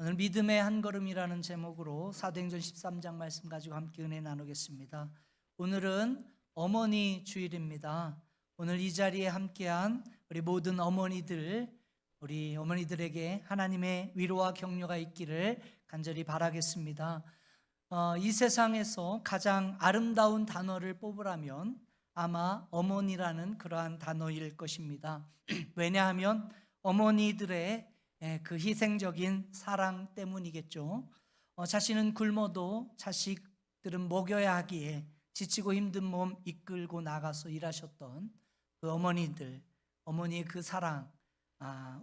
오늘 믿음의 한 걸음이라는 제목으로 사도행전 13장 말씀 가지고 함께 은혜 나누겠습니다. 오늘은 어머니 주일입니다. 오늘 이 자리에 함께한 우리 모든 어머니들, 우리 어머니들에게 하나님의 위로와 격려가 있기를 간절히 바라겠습니다. 이 세상에서 가장 아름다운 단어를 뽑으라면 아마 어머니라는 그러한 단어일 것입니다. 왜냐하면 어머니들의 그 희생적인 사랑 때문이겠죠. 자신은 굶어도 자식들은 먹여야 하기에 지치고 힘든 몸 이끌고 나가서 일하셨던 그 어머니들, 어머니의 그 사랑,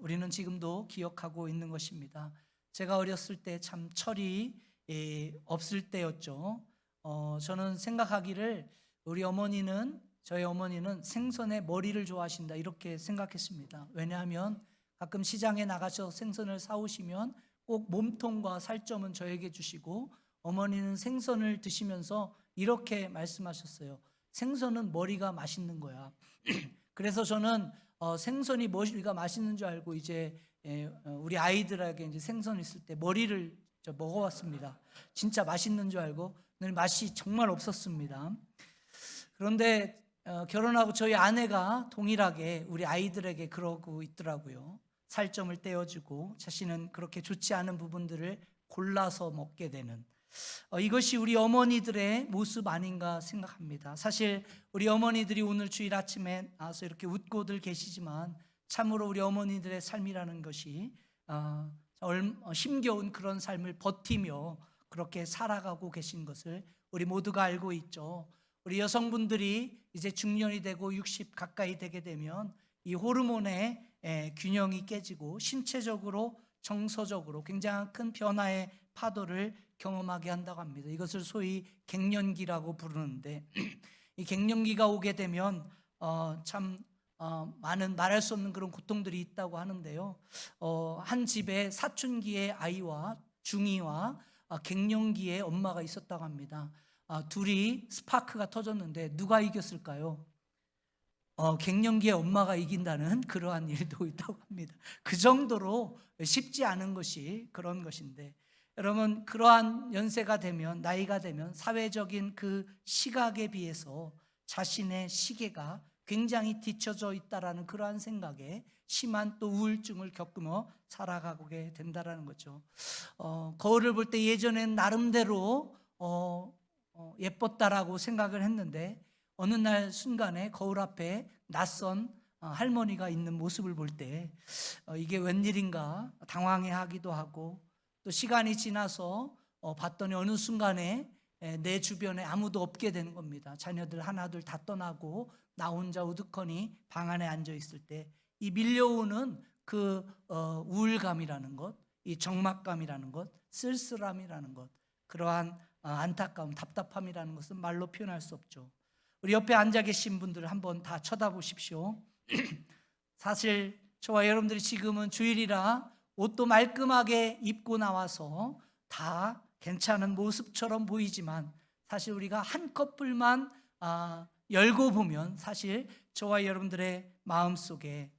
우리는 지금도 기억하고 있는 것입니다. 제가 어렸을 때 참 철이 없을 때였죠. 저는 생각하기를 저희 어머니는 생선의 머리를 좋아하신다 이렇게 생각했습니다. 왜냐하면 가끔 시장에 나가서 생선을 사오시면 꼭 몸통과 살점은 저에게 주시고 어머니는 생선을 드시면서 이렇게 말씀하셨어요. 생선은 머리가 맛있는 거야. 그래서 저는 생선이 머리가 맛있는 줄 알고 이제 우리 아이들에게 이제 생선 있을 때 머리를 먹어봤습니다. 진짜 맛있는 줄 알고 맛이 정말 없었습니다. 그런데 결혼하고 저희 아내가 동일하게 우리 아이들에게 그러고 있더라고요. 살점을 떼어주고 자신은 그렇게 좋지 않은 부분들을 골라서 먹게 되는, 이것이 우리 어머니들의 모습 아닌가 생각합니다. 사실 우리 어머니들이 오늘 주일 아침에 나와서 이렇게 웃고들 계시지만 참으로 우리 어머니들의 삶이라는 것이 힘겨운 그런 삶을 버티며 그렇게 살아가고 계신 것을 우리 모두가 알고 있죠. 우리 여성분들이 이제 중년이 되고 60 가까이 되게 되면 이 호르몬의 균형이 깨지고 신체적으로 정서적으로 굉장히 큰 변화의 파도를 경험하게 한다고 합니다. 이것을 소위 갱년기라고 부르는데 이 갱년기가 오게 되면 많은 말할 수 없는 그런 고통들이 있다고 하는데요. 한 집에 사춘기의 아이와 중이와 갱년기의 엄마가 있었다고 합니다. 둘이 스파크가 터졌는데 누가 이겼을까요? 갱년기의 엄마가 이긴다는 그러한 일도 있다고 합니다. 그 정도로 쉽지 않은 것이 그런 것인데, 여러분 그러한 연세가 되면, 나이가 되면 사회적인 그 시각에 비해서 자신의 시계가 굉장히 뒤처져 있다라는 그러한 생각에 심한 또 우울증을 겪으며 살아가게 된다라는 거죠. 거울을 볼 때 예전엔 나름대로 예뻤다라고 생각을 했는데 어느 날 순간에 거울 앞에 낯선 할머니가 있는 모습을 볼 때 이게 웬일인가 당황해하기도 하고, 또 시간이 지나서 봤더니 어느 순간에 내 주변에 아무도 없게 되는 겁니다. 자녀들 하나둘 다 떠나고 나 혼자 우두커니 방 안에 앉아 있을 때 이 밀려오는 그 우울감이라는 것, 이 적막감이라는 것, 쓸쓸함이라는 것, 그러한 안타까움, 답답함이라는 것은 말로 표현할 수 없죠. 우리 옆에 앉아 계신 분들 한번 다 쳐다보십시오. 사실 저와 여러분들이 지금은 주일이라 옷도 말끔하게 입고 나와서 다 괜찮은 모습처럼 보이지만 사실 우리가 한 커플만 열고 보면 사실 저와 여러분들의 마음속에,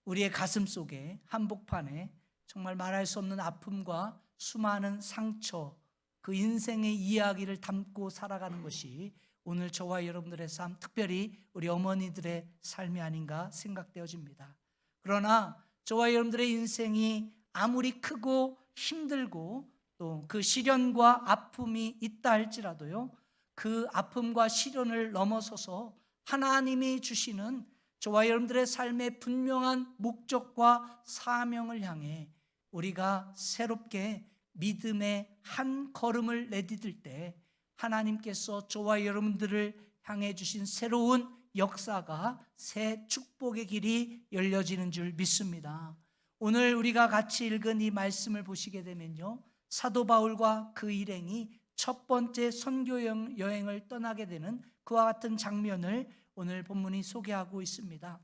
우리의 가슴 속에, 한복판에 정말 말할 수 없는 아픔과 수많은 상처, 그 인생의 이야기를 담고 살아가는 것이 오늘 저와 여러분들의 삶, 특별히 우리 어머니들의 삶이 아닌가 생각되어집니다. 그러나 저와 여러분들의 인생이 아무리 크고 힘들고 또 그 시련과 아픔이 있다 할지라도요, 그 아픔과 시련을 넘어서서 하나님이 주시는 저와 여러분들의 삶의 분명한 목적과 사명을 향해 우리가 새롭게 믿음의 한 걸음을 내디딜 때 하나님께서 저와 여러분들을 향해 주신 새로운 역사가, 새 축복의 길이 열려지는 줄 믿습니다. 오늘 우리가 같이 읽은 이 말씀을 보시게 되면요, 사도 바울과 그 일행이 첫 번째 선교 여행을 떠나게 되는 그와 같은 장면을 오늘 본문이 소개하고 있습니다.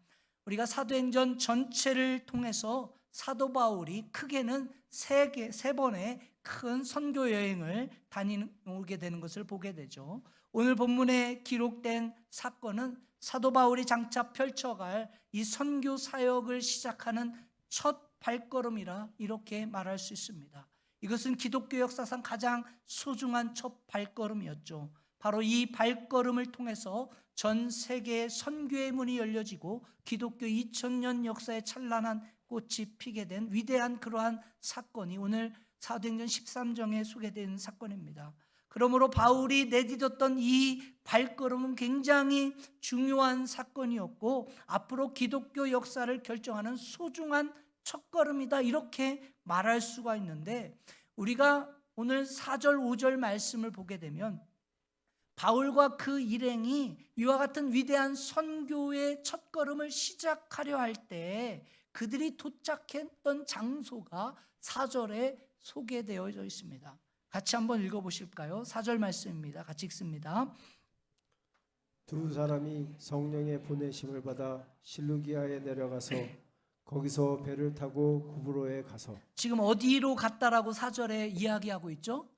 우리가 사도행전 전체를 통해서 사도 바울이 크게는 세 번의 큰 선교 여행을 다니게 되는 것을 보게 되죠. 오늘 본문에 기록된 사건은 사도 바울이 장차 펼쳐갈 이 선교 사역을 시작하는 첫 발걸음이라 이렇게 말할 수 있습니다. 이것은 기독교 역사상 가장 소중한 첫 발걸음이었죠. 바로 이 발걸음을 통해서 전 세계의 선교의 문이 열려지고 기독교 2000년 역사의 찬란한 꽃이 피게 된 위대한 그러한 사건이 오늘 사도행전 13장에 소개된 사건입니다. 그러므로 바울이 내딛었던 이 발걸음은 굉장히 중요한 사건이었고 앞으로 기독교 역사를 결정하는 소중한 첫걸음이다, 이렇게 말할 수가 있는데, 우리가 오늘 4절 5절 말씀을 보게 되면 바울과 그 일행이 이와 같은 위대한 선교의 첫걸음을 시작하려 할 때 그들이 도착했던 장소가 4절에 소개되어져 있습니다. 같이 한번 읽어보실까요? 4절 말씀입니다. 같이 읽습니다. 두 사람이 성령의 보내심을 받아 실루기아에 내려가서 거기서 배를 타고 구브로에 가서, 지금 어디로 갔다라고 4절에 이야기하고 있죠?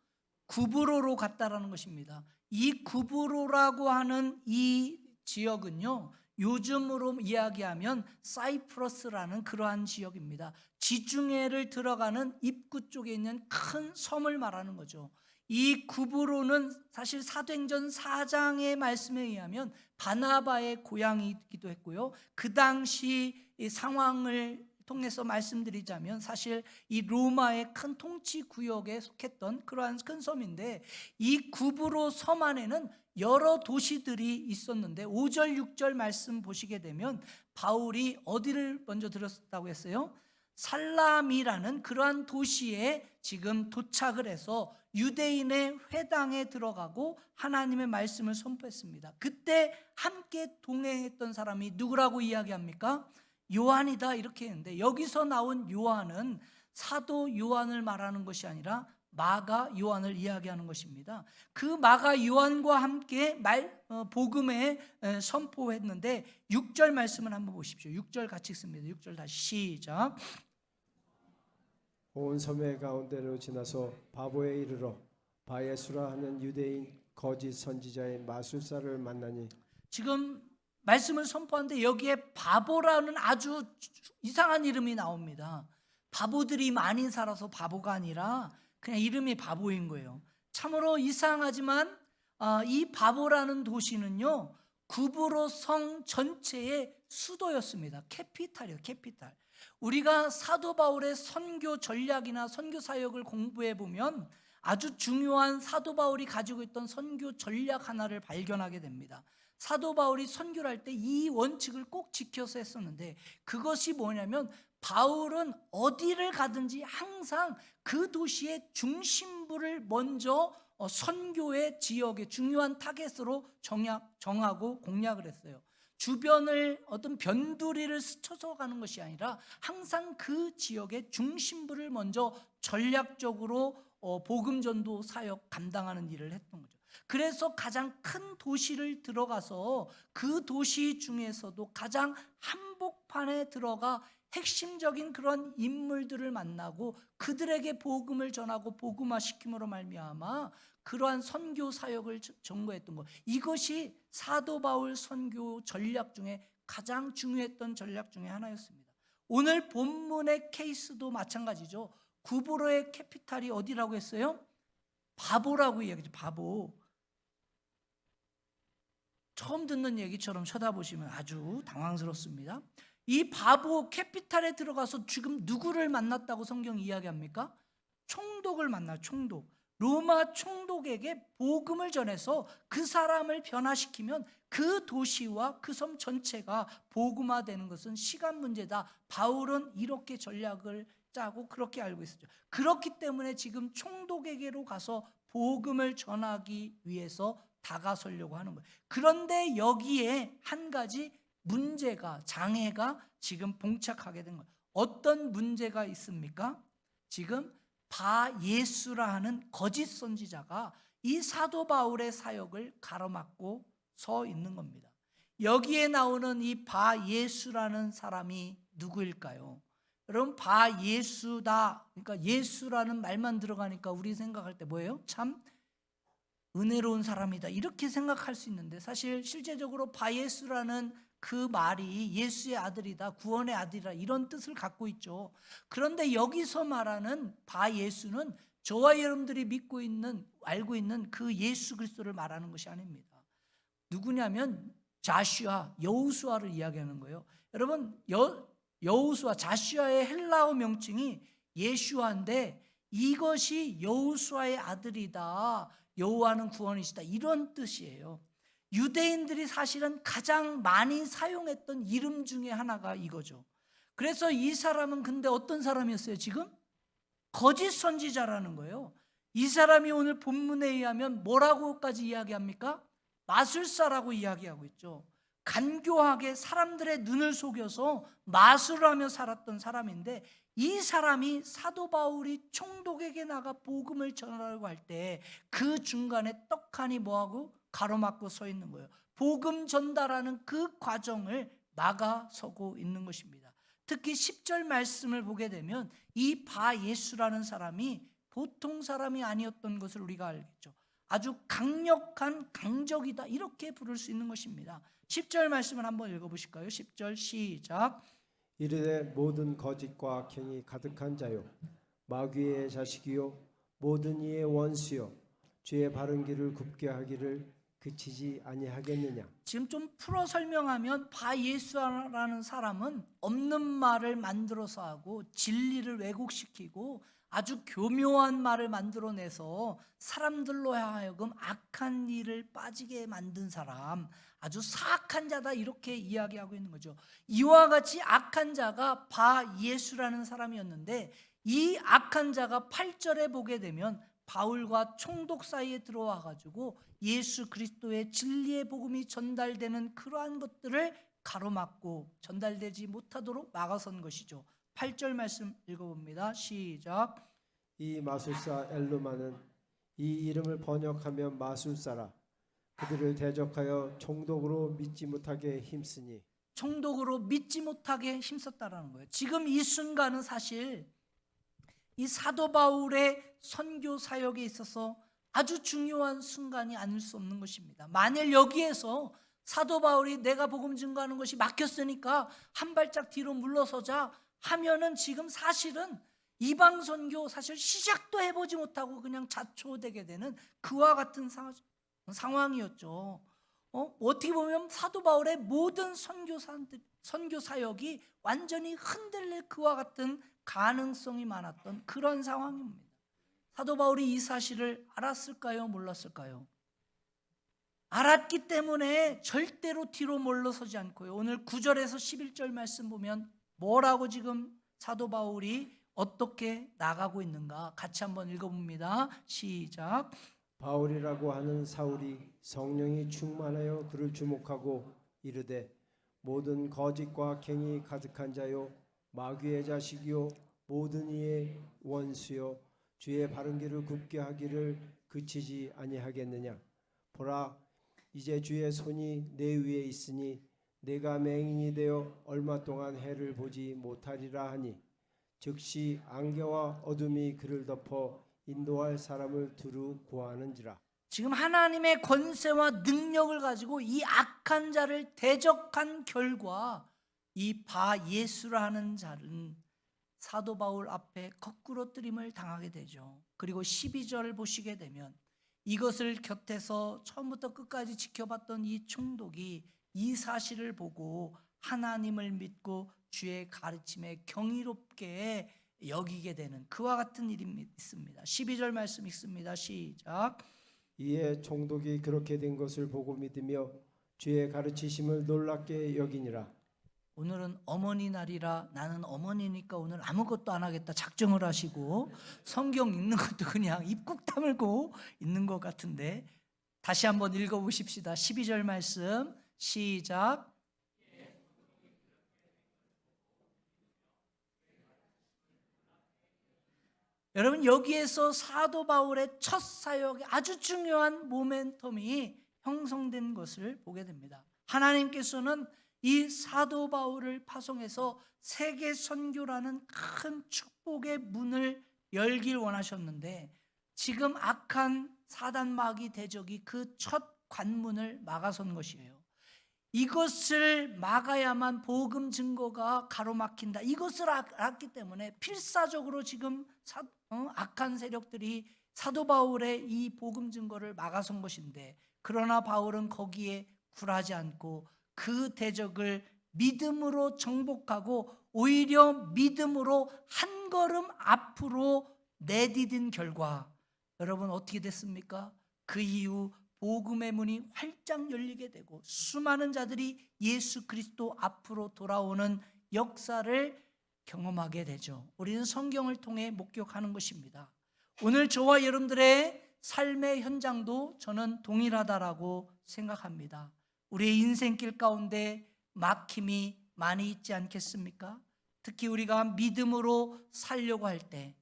구브로로 갔다라는 것입니다. 이 구브로라고 하는 이 지역은요, 요즘으로 이야기하면 사이프러스라는 그러한 지역입니다. 지중해를 들어가는 입구 쪽에 있는 큰 섬을 말하는 거죠. 이 구브로는 사실 사도행전 4장의 말씀에 의하면 바나바의 고향이기도 했고요. 그 당시 이 상황을 통해서 말씀드리자면 사실 이 로마의 큰 통치 구역에 속했던 그러한 큰 섬인데, 이 구브로 섬 안에는 여러 도시들이 있었는데 5절 6절 말씀 보시게 되면 바울이 어디를 먼저 들었다고 했어요? 살라미라는 그러한 도시에 지금 도착을 해서 유대인의 회당에 들어가고 하나님의 말씀을 선포했습니다. 그때 함께 동행했던 사람이 누구라고 이야기합니까? 요한이다, 이렇게 했는데, 여기서 나온 요한은 사도 요한을 말하는 것이 아니라 마가 요한을 이야기하는 것입니다. 그 마가 요한과 함께 복음에 선포했는데 6절 말씀을 한번 보십시오. 6절 같이 읽습니다. 6절 다시 시작. 온 섬의 가운데로 지나서 바보에 이르러 바예수라 하는 유대인 거짓 선지자의 마술사를 만나니, 지금 말씀을 선포하는데 여기에 바보라는 아주 이상한 이름이 나옵니다. 바보들이 많이 살아서 바보가 아니라 그냥 이름이 바보인 거예요. 참으로 이상하지만 이 바보라는 도시는요, 구브로 성 전체의 수도였습니다. 캐피탈이에요, 캐피탈. 우리가 사도 바울의 선교 전략이나 선교 사역을 공부해 보면 아주 중요한 사도 바울이 가지고 있던 선교 전략 하나를 발견하게 됩니다. 사도 바울이 선교를 할 때 이 원칙을 꼭 지켜서 했었는데, 그것이 뭐냐면 바울은 어디를 가든지 항상 그 도시의 중심부를 먼저 선교의 지역의 중요한 타겟으로 정하고 공략을 했어요. 주변을 어떤 변두리를 스쳐서 가는 것이 아니라 항상 그 지역의 중심부를 먼저 전략적으로 복음 전도 사역 감당하는 일을 했던 거죠. 그래서 가장 큰 도시를 들어가서 그 도시 중에서도 가장 한복판에 들어가 핵심적인 그런 인물들을 만나고 그들에게 복음을 전하고 복음화시킴으로 말미암아 그러한 선교 사역을 전거했던 것, 이것이 사도 바울 선교 전략 중에 가장 중요했던 전략 중에 하나였습니다. 오늘 본문의 케이스도 마찬가지죠. 구브로의 캐피탈이 어디라고 했어요? 바보라고 이야기죠. 바보. 처음 듣는 얘기처럼 쳐다보시면 아주 당황스럽습니다. 이 바보 캐피탈에 들어가서 지금 누구를 만났다고 성경이 이야기합니까? 총독을 만나, 총독. 로마 총독에게 복음을 전해서 그 사람을 변화시키면 그 도시와 그 섬 전체가 복음화되는 것은 시간 문제다. 바울은 이렇게 전략을 짜고 그렇게 알고 있었죠. 그렇기 때문에 지금 총독에게로 가서 복음을 전하기 위해서 다가서려고 하는 거예요. 그런데 여기에 한 가지 문제가, 장애가 지금 봉착하게 된 거예요. 어떤 문제가 있습니까? 지금 바예수라 하는 거짓 선지자가 이 사도 바울의 사역을 가로막고 서 있는 겁니다. 여기에 나오는 이 바예수라는 사람이 누구일까요? 여러분, 바예수다, 그러니까 예수라는 말만 들어가니까 우리 생각할 때 뭐예요? 참 은혜로운 사람이다, 이렇게 생각할 수 있는데, 사실 실제적으로 바예수라는 그 말이 예수의 아들이다, 구원의 아들이다 이런 뜻을 갖고 있죠. 그런데 여기서 말하는 바 예수는 저와 여러분들이 믿고 있는, 알고 있는 그 예수 그리스도를 말하는 것이 아닙니다. 누구냐면 자슈아, 여호수아를 이야기하는 거예요. 여러분, 여호수아, 자슈아의 헬라어 명칭이 예슈아인데 이것이 여호수아의 아들이다, 여호와는 구원이시다 이런 뜻이에요. 유대인들이 사실은 가장 많이 사용했던 이름 중에 하나가 이거죠. 그래서 이 사람은 근데 어떤 사람이었어요? 지금 거짓 선지자라는 거예요. 이 사람이 오늘 본문에 의하면 뭐라고까지 이야기합니까? 마술사라고 이야기하고 있죠. 간교하게 사람들의 눈을 속여서 마술하며 살았던 사람인데, 이 사람이 사도 바울이 총독에게 나가 복음을 전하려고 할 때 그 중간에 떡하니 뭐하고 가로막고 서 있는 거예요. 복음 전달하는 그 과정을 막아서고 있는 것입니다. 특히 10절 말씀을 보게 되면 이 바 예수라는 사람이 보통 사람이 아니었던 것을 우리가 알겠죠. 아주 강력한 강적이다 이렇게 부를 수 있는 것입니다. 10절 말씀을 한번 읽어보실까요? 10절 시작. 이르되 모든 거짓과 갱이 가득한 자요 마귀의 자식이요 모든 이의 원수요 죄의 바른 길을 굽게 하기를 그치지 아니하겠느냐. 지금 좀 풀어 설명하면 바 예수라는 사람은 없는 말을 만들어서 하고 진리를 왜곡시키고 아주 교묘한 말을 만들어내서 사람들로 하여금 악한 일을 빠지게 만든 사람, 아주 사악한 자다 이렇게 이야기하고 있는 거죠. 이와 같이 악한 자가 바 예수라는 사람이었는데 이 악한 자가 8절에 보게 되면 바울과 총독 사이에 들어와 가지고 예수 그리스도의 진리의 복음이 전달되는 그러한 것들을 가로막고 전달되지 못하도록 막아선 것이죠. 8절 말씀 읽어봅니다. 시작. 이 마술사 엘루마는 이 이름을 번역하면 마술사라. 그들을 대적하여 총독으로 믿지 못하게 힘쓰니. 총독으로 믿지 못하게 힘썼다라는 거예요. 지금 이 순간은 사실 이 사도 바울의 선교 사역에 있어서 아주 중요한 순간이 아닐 수 없는 것입니다. 만일 여기에서 사도 바울이 내가 복음 증거하는 것이 막혔으니까 한 발짝 뒤로 물러서자 하면은 지금 사실은 이방 선교 사실 시작도 해보지 못하고 그냥 자초되게 되는 그와 같은 상황이었죠. 어떻게 보면 사도 바울의 모든 선교 사역이 완전히 흔들릴 그와 같은 가능성이 많았던 그런 상황입니다. 사도 바울이 이 사실을 알았을까요? 몰랐을까요? 알았기 때문에 절대로 뒤로 물러서지 않고요. 오늘 9절에서 11절 말씀 보면 뭐라고 지금 사도 바울이 어떻게 나가고 있는가 같이 한번 읽어봅니다. 시작. 바울이라고 하는 사울이 성령이 충만하여 그를 주목하고 이르되 모든 거짓과 갱이 가득한 자요 마귀의 자식이요 모든 이의 원수요 주의 바른 길을 굽게 하기를 그치지 아니하겠느냐. 보라 이제 주의 손이 내 위에 있으니 내가 맹인이 되어 얼마 동안 해를 보지 못하리라 하니 즉시 안개와 어둠이 그를 덮어 인도할 사람을 두루 구하는지라. 지금 하나님의 권세와 능력을 가지고 이 악한 자를 대적한 결과 이 바 예수라는 자는 사도 바울 앞에 거꾸로 뜨림을 당하게 되죠. 그리고 12절을 보시게 되면 이것을 곁에서 처음부터 끝까지 지켜봤던 이 총독이 이 사실을 보고 하나님을 믿고 주의 가르침에 경이롭게 여기게 되는 그와 같은 일이 있습니다. 12절 말씀 읽습니다. 시작. 이에 총독이 그렇게 된 것을 보고 믿으며 주의 가르치심을 놀랍게 여기니라. 오늘은 어머니 날이라 나는 어머니니까 오늘 아무것도 안 하겠다 작정을 하시고 성경 읽는 것도 그냥 입국 다물고 있는 것 같은데 다시 한번 읽어보십시다. 12절 말씀 시작. 여러분 여기에서 사도 바울의 첫 사역에 아주 중요한 모멘텀이 형성된 것을 보게 됩니다. 하나님께서는 이 사도 바울을 파송해서 세계 선교라는 큰 축복의 문을 열길 원하셨는데 지금 악한 사단 마귀 대적이 그 첫 관문을 막아선 것이에요. 이것을 막아야만 복음 증거가 가로막힌다. 이것을 알았기 때문에 필사적으로 지금 악한 세력들이 사도 바울의 이 복음 증거를 막아선 것인데, 그러나 바울은 거기에 굴하지 않고 그 대적을 믿음으로 정복하고 오히려 믿음으로 한 걸음 앞으로 내디딘 결과 여러분 어떻게 됐습니까? 그 이후 복음의 문이 활짝 열리게 되고 수많은 자들이 예수 그리스도 앞으로 돌아오는 역사를 경험하게 되죠. 우리는 성경을 통해 목격하는 것입니다. 오늘 저와 여러분들의 삶의 현장도 저는 동일하다라고 생각합니다. 우리의 인생길 가운데 막힘이 많이 있지 않겠습니까? 특히 우리가 믿음으로 살려고 할 때,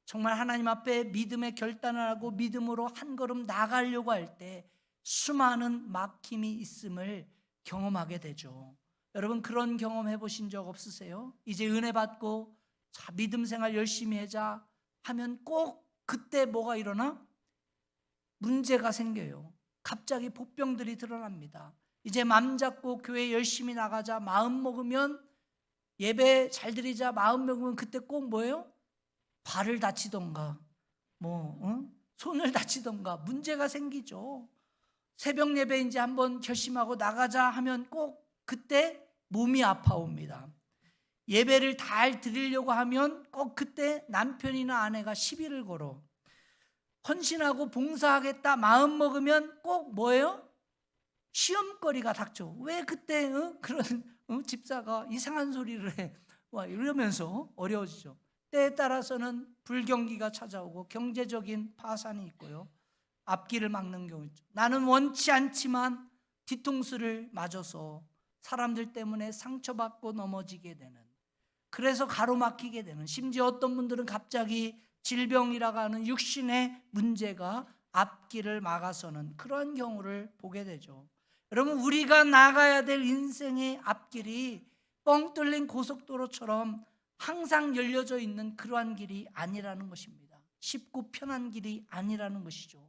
정말 하나님 앞에 믿음의 결단을 하고 믿음으로 한 걸음 나가려고 할 때 수많은 막힘이 있음을 경험하게 되죠. 여러분 그런 경험 해보신 적 없으세요? 이제 은혜 받고 자, 믿음 생활 열심히 하자 하면 꼭 그때 뭐가 일어나? 문제가 생겨요. 갑자기 복병들이 드러납니다. 이제 맘 잡고 교회 열심히 나가자 마음 먹으면, 예배 잘 드리자 마음 먹으면 그때 꼭 뭐예요? 발을 다치던가 손을 다치던가 문제가 생기죠. 새벽 예배 이제 한번 결심하고 나가자 하면 꼭 그때 몸이 아파옵니다. 예배를 잘 드리려고 하면 꼭 그때 남편이나 아내가 시비를 걸어. 헌신하고 봉사하겠다 마음 먹으면 꼭 뭐예요? 시험거리가 닥쳐. 왜 그때 그런 집사가 이상한 소리를 해? 이러면서 어려워지죠. 때에 따라서는 불경기가 찾아오고 경제적인 파산이 있고요. 앞길을 막는 경우 있죠. 나는 원치 않지만 뒤통수를 맞아서 사람들 때문에 상처받고 넘어지게 되는, 그래서 가로막히게 되는, 심지어 어떤 분들은 갑자기 질병이라고 하는 육신의 문제가 앞길을 막아서는 그런 경우를 보게 되죠. 여러분 우리가 나가야 될 인생의 앞길이 뻥 뚫린 고속도로처럼 항상 열려져 있는 그러한 길이 아니라는 것입니다. 쉽고 편한 길이 아니라는 것이죠.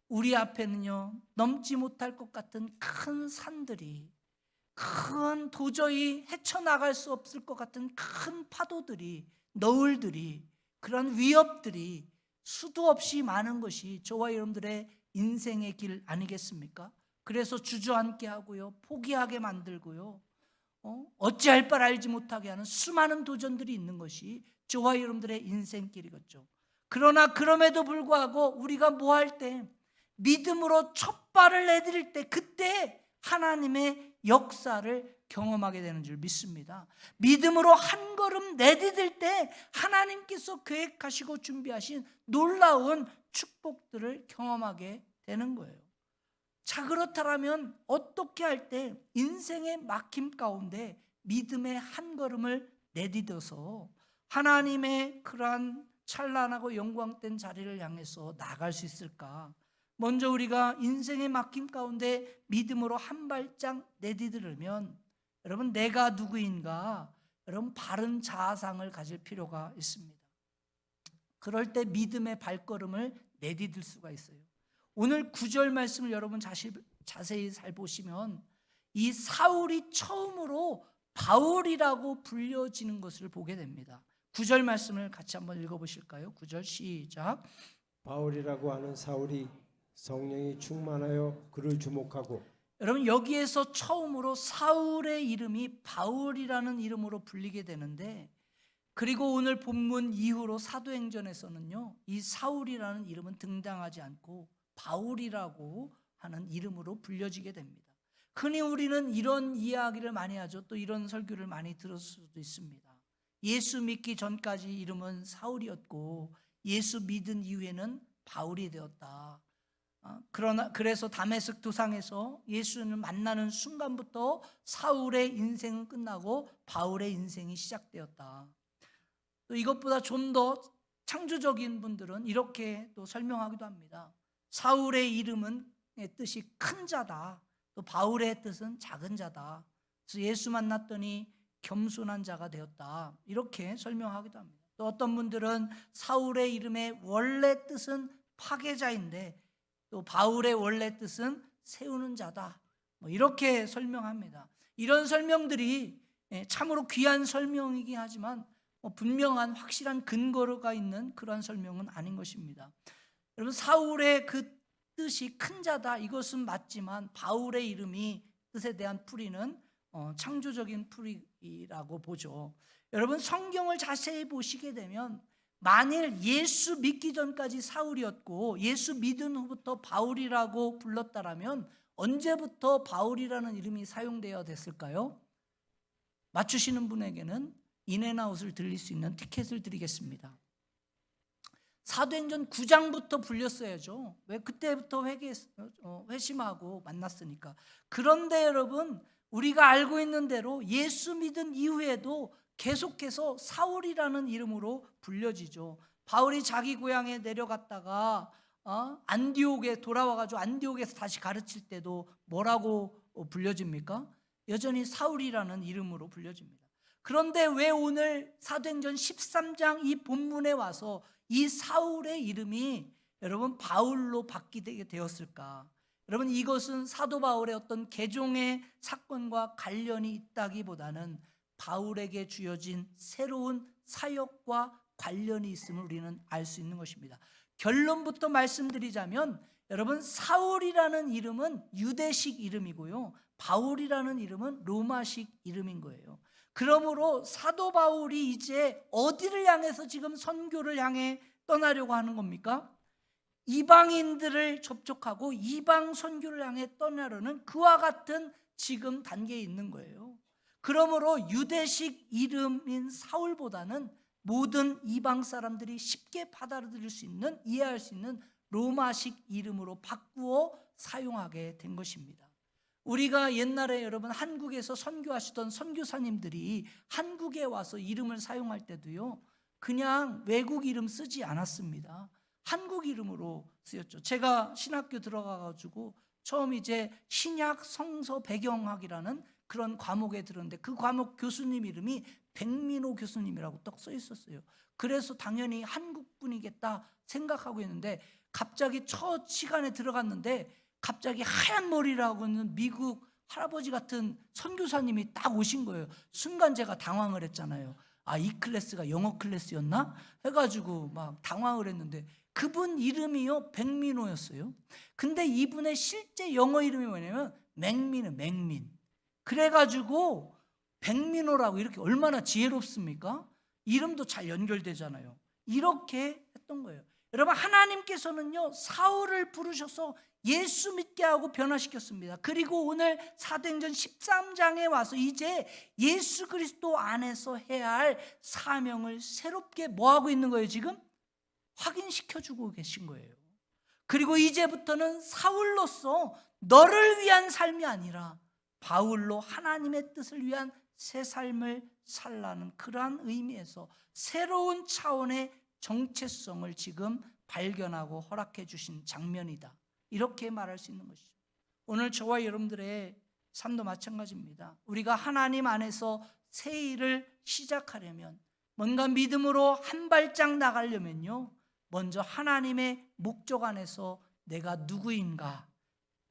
우리 앞에는요 넘지 못할 것 같은 큰 산들이, 큰 도저히 헤쳐나갈 수 없을 것 같은 큰 파도들이, 너울들이, 그런 위협들이 수도 없이 많은 것이 저와 여러분들의 인생의 길 아니겠습니까? 그래서 주저앉게 하고요, 포기하게 만들고요, 어찌할 바를 알지 못하게 하는 수많은 도전들이 있는 것이 저와 여러분들의 인생길이겠죠. 그러나 그럼에도 불구하고 우리가 뭐 할 때, 믿음으로 첫 발을 내디딜 때 그때 하나님의 역사를 경험하게 되는 줄 믿습니다. 믿음으로 한 걸음 내디딜 때 하나님께서 계획하시고 준비하신 놀라운 축복들을 경험하게 되는 거예요. 자, 그렇다면 어떻게 할 때 인생의 막힘 가운데 믿음의 한 걸음을 내디뎌서 하나님의 그러한 찬란하고 영광된 자리를 향해서 나갈 수 있을까? 먼저 우리가 인생의 막힘 가운데 믿음으로 한 발짝 내디디려면, 여러분 내가 누구인가? 여러분 바른 자아상을 가질 필요가 있습니다. 그럴 때 믿음의 발걸음을 내디딜 수가 있어요. 오늘 9절 말씀을 여러분 자세히 잘 보시면 이 사울이 처음으로 바울이라고 불려지는 것을 보게 됩니다. 9절 말씀을 같이 한번 읽어보실까요? 9절 시작. 바울이라고 하는 사울이 성령이 충만하여 그를 주목하고. 여러분 여기에서 처음으로 사울의 이름이 바울이라는 이름으로 불리게 되는데, 그리고 오늘 본문 이후로 사도행전에서는요 이 사울이라는 이름은 등장하지 않고 바울이라고 하는 이름으로 불려지게 됩니다. 흔히 우리는 이런 이야기를 많이 하죠. 또 이런 설교를 많이 들었을 수도 있습니다. 예수 믿기 전까지 이름은 사울이었고 예수 믿은 이후에는 바울이 되었다. 그래서 다메섹 도상에서 예수를 만나는 순간부터 사울의 인생은 끝나고 바울의 인생이 시작되었다. 또 이것보다 좀 더 창조적인 분들은 이렇게 또 설명하기도 합니다. 사울의 이름은 뜻이 큰 자다. 또 바울의 뜻은 작은 자다. 그래서 예수 만났더니 겸손한 자가 되었다. 이렇게 설명하기도 합니다. 또 어떤 분들은 사울의 이름의 원래 뜻은 파괴자인데 또 바울의 원래 뜻은 세우는 자다. 뭐 이렇게 설명합니다. 이런 설명들이 참으로 귀한 설명이긴 하지만 분명한 확실한 근거가 있는 그러한 설명은 아닌 것입니다. 여러분, 사울의 그 뜻이 큰 자다, 이것은 맞지만 바울의 이름이 뜻에 대한 풀이는 창조적인 풀이라고 보죠. 여러분, 성경을 자세히 보시게 되면 만일 예수 믿기 전까지 사울이었고 예수 믿은 후부터 바울이라고 불렀다라면 언제부터 바울이라는 이름이 사용되어야 됐을까요? 맞추시는 분에게는 인앤아웃을 들릴 수 있는 티켓을 드리겠습니다. 사도행전 9장부터 불렸어야죠. 왜? 그때부터 회심하고 만났으니까. 그런데 여러분, 우리가 알고 있는 대로 예수 믿은 이후에도 계속해서 사울이라는 이름으로 불려지죠. 바울이 자기 고향에 내려갔다가 안디옥에 돌아와가지고 안디옥에서 다시 가르칠 때도 뭐라고 불려집니까? 여전히 사울이라는 이름으로 불려집니다. 그런데 왜 오늘 사도행전 13장 이 본문에 와서 이 사울의 이름이 여러분 바울로 바뀌게 되었을까? 여러분, 이것은 사도 바울의 어떤 개종의 사건과 관련이 있다기보다는 바울에게 주어진 새로운 사역과 관련이 있음을 우리는 알 수 있는 것입니다. 결론부터 말씀드리자면 여러분, 사울이라는 이름은 유대식 이름이고요, 바울이라는 이름은 로마식 이름인 거예요. 그러므로 사도 바울이 이제 어디를 향해서 지금 선교를 향해 떠나려고 하는 겁니까? 이방인들을 접촉하고 이방 선교를 향해 떠나려는 그와 같은 지금 단계에 있는 거예요. 그러므로 유대식 이름인 사울보다는 모든 이방 사람들이 쉽게 받아들일 수 있는, 이해할 수 있는 로마식 이름으로 바꾸어 사용하게 된 것입니다. 우리가 옛날에 여러분 한국에서 선교하시던 선교사님들이 한국에 와서 이름을 사용할 때도요, 그냥 외국 이름 쓰지 않았습니다. 한국 이름으로 쓰였죠. 제가 신학교 들어가가지고 처음 이제 신약 성서 배경학이라는 그런 과목에 들었는데 그 과목 교수님 이름이 백민호 교수님이라고 딱 써 있었어요. 그래서 당연히 한국 분이겠다 생각하고 있는데 갑자기 첫 시간에 들어갔는데 갑자기 하얀 머리라고 하는 미국 할아버지 같은 선교사님이 딱 오신 거예요. 순간 제가 당황을 했잖아요. 이 클래스가 영어 클래스였나? 해가지고 막 당황을 했는데 그분 이름이요 백민호였어요. 근데 이분의 실제 영어 이름이 뭐냐면 맥민. 그래가지고 백민호라고, 이렇게 얼마나 지혜롭습니까? 이름도 잘 연결되잖아요. 이렇게 했던 거예요. 여러분, 하나님께서는요 사울을 부르셔서 예수 믿게 하고 변화시켰습니다. 그리고 오늘 사도행전 13장에 와서 이제 예수 그리스도 안에서 해야 할 사명을 새롭게 뭐하고 있는 거예요? 지금 확인시켜주고 계신 거예요. 그리고 이제부터는 사울로서 너를 위한 삶이 아니라 바울로 하나님의 뜻을 위한 새 삶을 살라는 그러한 의미에서 새로운 차원의 정체성을 지금 발견하고 허락해 주신 장면이다, 이렇게 말할 수 있는 것이죠. 오늘 저와 여러분들의 삶도 마찬가지입니다. 우리가 하나님 안에서 새 일을 시작하려면, 뭔가 믿음으로 한 발짝 나가려면요, 먼저 하나님의 목적 안에서 내가 누구인가,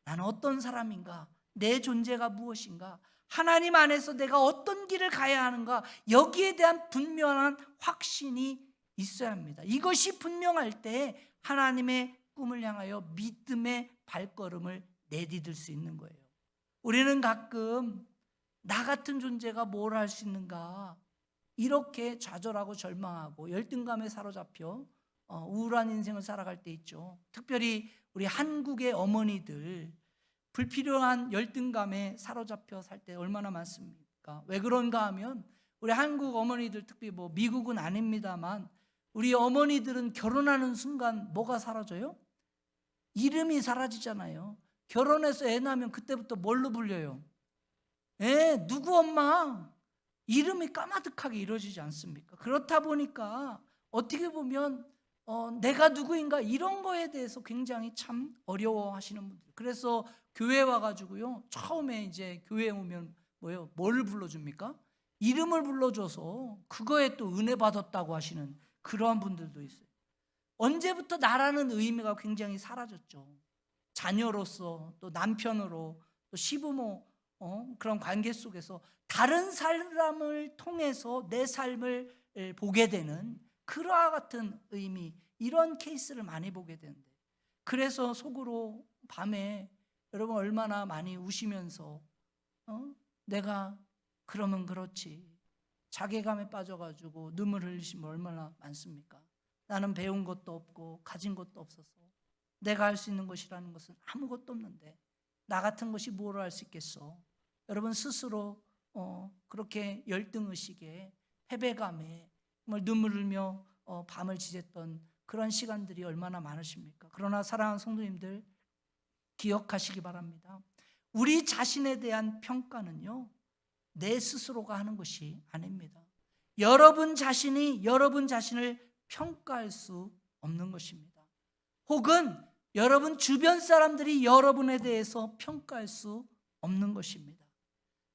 나는 어떤 사람인가, 내 존재가 무엇인가, 하나님 안에서 내가 어떤 길을 가야 하는가, 여기에 대한 분명한 확신이 있어야 합니다. 이것이 분명할 때 하나님의 꿈을 향하여 믿음의 발걸음을 내디딜 수 있는 거예요. 우리는 가끔 나 같은 존재가 뭘 할 수 있는가, 이렇게 좌절하고 절망하고 열등감에 사로잡혀 우울한 인생을 살아갈 때 있죠. 특별히 우리 한국의 어머니들 불필요한 열등감에 사로잡혀 살 때 얼마나 많습니까? 왜 그런가 하면 우리 한국 어머니들, 특히 뭐 미국은 아닙니다만 우리 어머니들은 결혼하는 순간 뭐가 사라져요? 이름이 사라지잖아요. 결혼해서 애 낳으면 그때부터 뭘로 불려요? 누구 엄마? 이름이 까마득하게 이루어지지 않습니까? 그렇다 보니까 어떻게 보면 내가 누구인가 이런 거에 대해서 굉장히 참 어려워하시는 분들. 그래서 교회 와가지고요, 처음에 이제 교회 오면 뭘 불러줍니까? 이름을 불러줘서 그거에 또 은혜 받았다고 하시는 그러한 분들도 있어요. 언제부터 나라는 의미가 굉장히 사라졌죠. 자녀로서, 또 남편으로, 또 시부모 그런 관계 속에서 다른 사람을 통해서 내 삶을 보게 되는 그와 같은 의미, 이런 케이스를 많이 보게 되는데, 그래서 속으로 밤에 여러분 얼마나 많이 우시면서 내가 그러면 그렇지, 자괴감에 빠져가지고 눈물 흘리시면 얼마나 많습니까? 나는 배운 것도 없고 가진 것도 없어서 내가 할 수 있는 것이라는 것은 아무것도 없는데 나 같은 것이 뭘 할 수 있겠어? 여러분 스스로 그렇게 열등의식에, 패배감에 정말 눈물 흘며 밤을 지샜던 그런 시간들이 얼마나 많으십니까? 그러나 사랑하는 성도님들, 기억하시기 바랍니다. 우리 자신에 대한 평가는요, 내 스스로가 하는 것이 아닙니다. 여러분 자신이 여러분 자신을 평가할 수 없는 것입니다. 혹은 여러분 주변 사람들이 여러분에 대해서 평가할 수 없는 것입니다.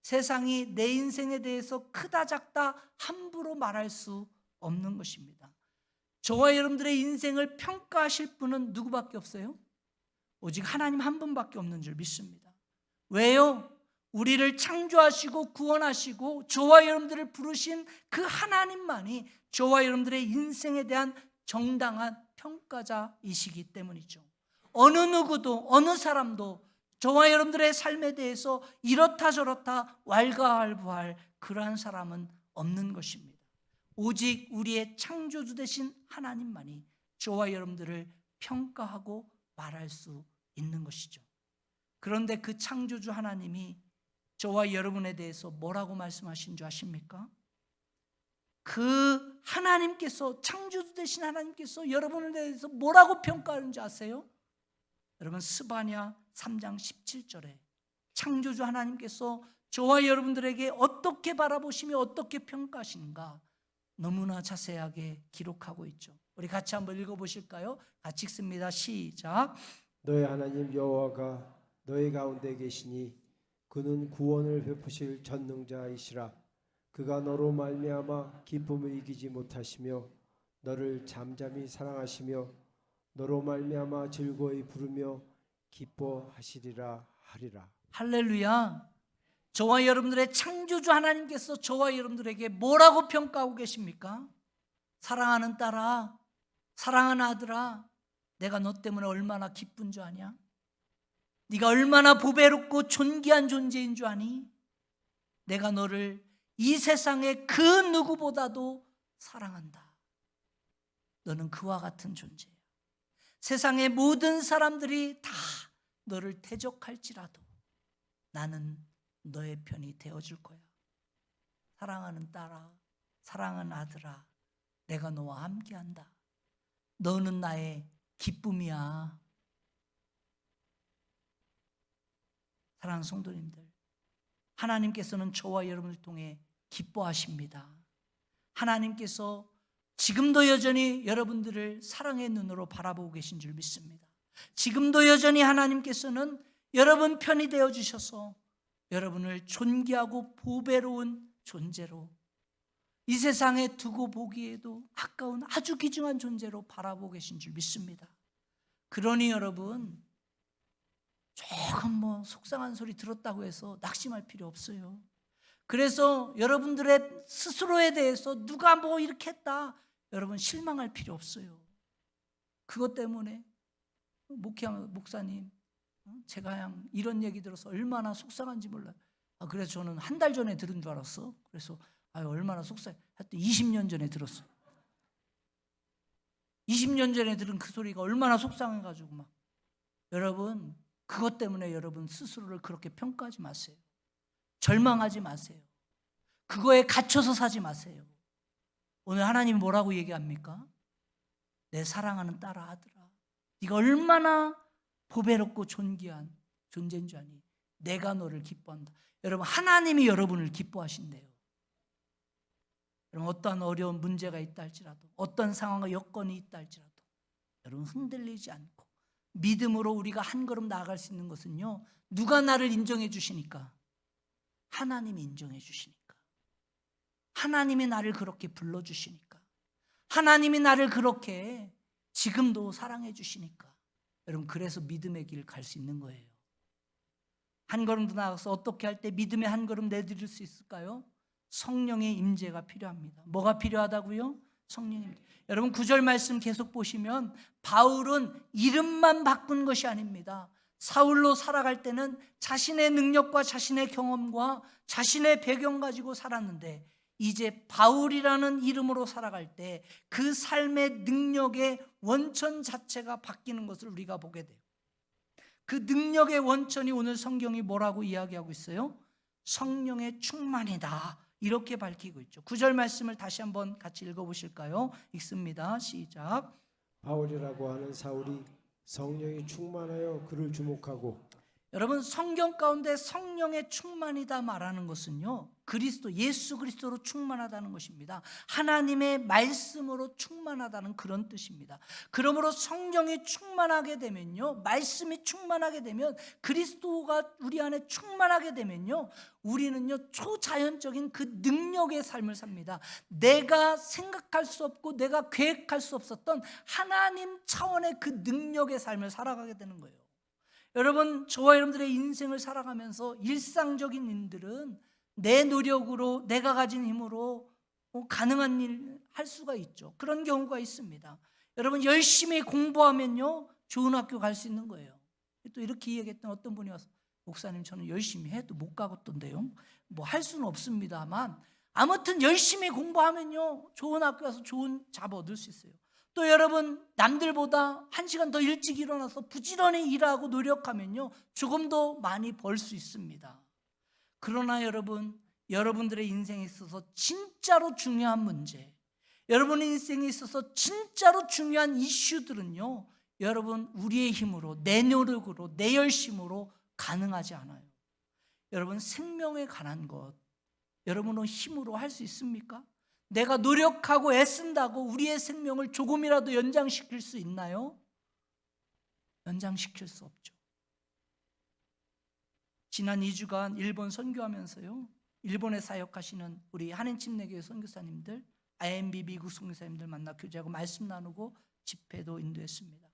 세상이 내 인생에 대해서 크다 작다 함부로 말할 수 없는 것입니다. 저와 여러분들의 인생을 평가하실 분은 누구밖에 없어요? 오직 하나님 한 분밖에 없는 줄 믿습니다. 왜요? 우리를 창조하시고 구원하시고 저와 여러분들을 부르신 그 하나님만이 저와 여러분들의 인생에 대한 정당한 평가자이시기 때문이죠. 어느 누구도, 어느 사람도 저와 여러분들의 삶에 대해서 이렇다 저렇다 왈가왈부할 그러한 사람은 없는 것입니다. 오직 우리의 창조주 되신 하나님만이 저와 여러분들을 평가하고 말할 수 있는 것이죠. 그런데 그 창조주 하나님이 저와 여러분에 대해서 뭐라고 말씀하신 줄 아십니까? 그 하나님께서, 창조주 되신 하나님께서 여러분에 대해서 뭐라고 평가하는지 아세요? 여러분 스바냐 3장 17절에 창조주 하나님께서 저와 여러분들에게 어떻게 바라보시며 어떻게 평가하신가 너무나 자세하게 기록하고 있죠. 우리 같이 한번 읽어보실까요? 같이 읽습니다. 시작. 너의 하나님 여호와가 너희 가운데 계시니 그는 구원을 베푸실 전능자이시라. 그가 너로 말미암아 기쁨을 이기지 못하시며 너를 잠잠히 사랑하시며 너로 말미암아 즐거이 부르며 기뻐하시리라 하리라. 할렐루야. 저와 여러분들의 창조주 하나님께서 저와 여러분들에게 뭐라고 평가하고 계십니까? 사랑하는 딸아, 사랑하는 아들아, 내가 너 때문에 얼마나 기쁜 줄 아냐? 네가 얼마나 보배롭고 존귀한 존재인 줄 아니? 내가 너를 이 세상의 그 누구보다도 사랑한다. 너는 그와 같은 존재야. 세상의 모든 사람들이 다 너를 대적할지라도 나는 너의 편이 되어줄 거야. 사랑하는 딸아, 사랑하는 아들아, 내가 너와 함께한다. 너는 나의 기쁨이야. 사랑하는 성도님들, 하나님께서는 저와 여러분을 통해 기뻐하십니다. 하나님께서 지금도 여전히 여러분들을 사랑의 눈으로 바라보고 계신 줄 믿습니다. 지금도 여전히 하나님께서는 여러분 편이 되어 주셔서 여러분을 존귀하고 보배로운 존재로, 이 세상에 두고 보기에도 아까운 아주 귀중한 존재로 바라보고 계신 줄 믿습니다. 그러니 여러분, 조금 속상한 소리 들었다고 해서 낙심할 필요 없어요. 그래서 여러분들의 스스로에 대해서 누가 이렇게 했다, 여러분 실망할 필요 없어요. 그것 때문에 목사님, 제가 이런 얘기 들어서 얼마나 속상한지 몰라요. 그래서 저는 한 달 전에 들은 줄 알았어. 그래서 얼마나 속상해. 하여튼 20년 전에 들었어. 20년 전에 들은 그 소리가 얼마나 속상해가지고 여러분, 그것 때문에 여러분 스스로를 그렇게 평가하지 마세요. 절망하지 마세요. 그거에 갇혀서 사지 마세요. 오늘 하나님이 뭐라고 얘기합니까? 내 사랑하는 딸아, 아들아, 네가 얼마나 보배롭고 존귀한 존재인 줄 아니? 내가 너를 기뻐한다. 여러분, 하나님이 여러분을 기뻐하신대요. 여러분, 어떠한 어려운 문제가 있다 할지라도, 어떤 상황과 여건이 있다 할지라도 여러분 흔들리지 않고 믿음으로 우리가 한 걸음 나아갈 수 있는 것은요, 누가 나를 인정해 주시니까? 하나님이 인정해 주시니까. 하나님이 나를 그렇게 불러주시니까. 하나님이 나를 그렇게 지금도 사랑해 주시니까. 여러분, 그래서 믿음의 길 갈 수 있는 거예요. 한 걸음 더 나아가서 어떻게 할 때 믿음의 한 걸음 내디딜 수 있을까요? 성령의 임재가 필요합니다. 뭐가 필요하다고요? 성령의 임재. 여러분 9절 말씀 계속 보시면 바울은 이름만 바꾼 것이 아닙니다. 사울로 살아갈 때는 자신의 능력과 자신의 경험과 자신의 배경 가지고 살았는데 이제 바울이라는 이름으로 살아갈 때 그 삶의 능력의 원천 자체가 바뀌는 것을 우리가 보게 돼요. 그 능력의 원천이 오늘 성경이 뭐라고 이야기하고 있어요? 성령의 충만이다, 이렇게 밝히고 있죠. 9절 말씀을 다시 한번 같이 읽어보실까요? 읽습니다. 시작. 바울이라고 하는 사울이 성령이 충만하여 그를 주목하고. 여러분 성경 가운데 성령의 충만이다 말하는 것은요, 그리스도 예수 그리스도로 충만하다는 것입니다. 하나님의 말씀으로 충만하다는 그런 뜻입니다. 그러므로 성령이 충만하게 되면요, 말씀이 충만하게 되면, 그리스도가 우리 안에 충만하게 되면요, 우리는요 초자연적인 그 능력의 삶을 삽니다. 내가 생각할 수 없고 내가 계획할 수 없었던 하나님 차원의 그 능력의 삶을 살아가게 되는 거예요. 여러분 저와 여러분들의 인생을 살아가면서 일상적인 일들은 내 노력으로 내가 가진 힘으로 가능한 일 할 수가 있죠. 그런 경우가 있습니다. 여러분 열심히 공부하면요 좋은 학교 갈 수 있는 거예요. 또 이렇게 이야기했던 어떤 분이 와서 목사님 저는 열심히 해도 못 가겠던데요. 뭐 할 수는 없습니다만 아무튼 열심히 공부하면요 좋은 학교 가서 좋은 잡 얻을 수 있어요. 또 여러분 남들보다 1시간 더 일찍 일어나서 부지런히 일하고 노력하면요 조금 더 많이 벌 수 있습니다. 그러나 여러분, 여러분들의 인생에 있어서 진짜로 중요한 문제, 여러분의 인생에 있어서 진짜로 중요한 이슈들은요 여러분 우리의 힘으로, 내 노력으로, 내 열심으로 가능하지 않아요. 여러분 생명에 관한 것 여러분은 힘으로 할 수 있습니까? 내가 노력하고 애쓴다고 우리의 생명을 조금이라도 연장시킬 수 있나요? 연장시킬 수 없죠. 지난 2주간 일본 선교하면서요, 일본에 사역하시는 우리 한인침례교회 선교사님들, IMB 미국 선교사님들 만나 교제하고 말씀 나누고 집회도 인도했습니다.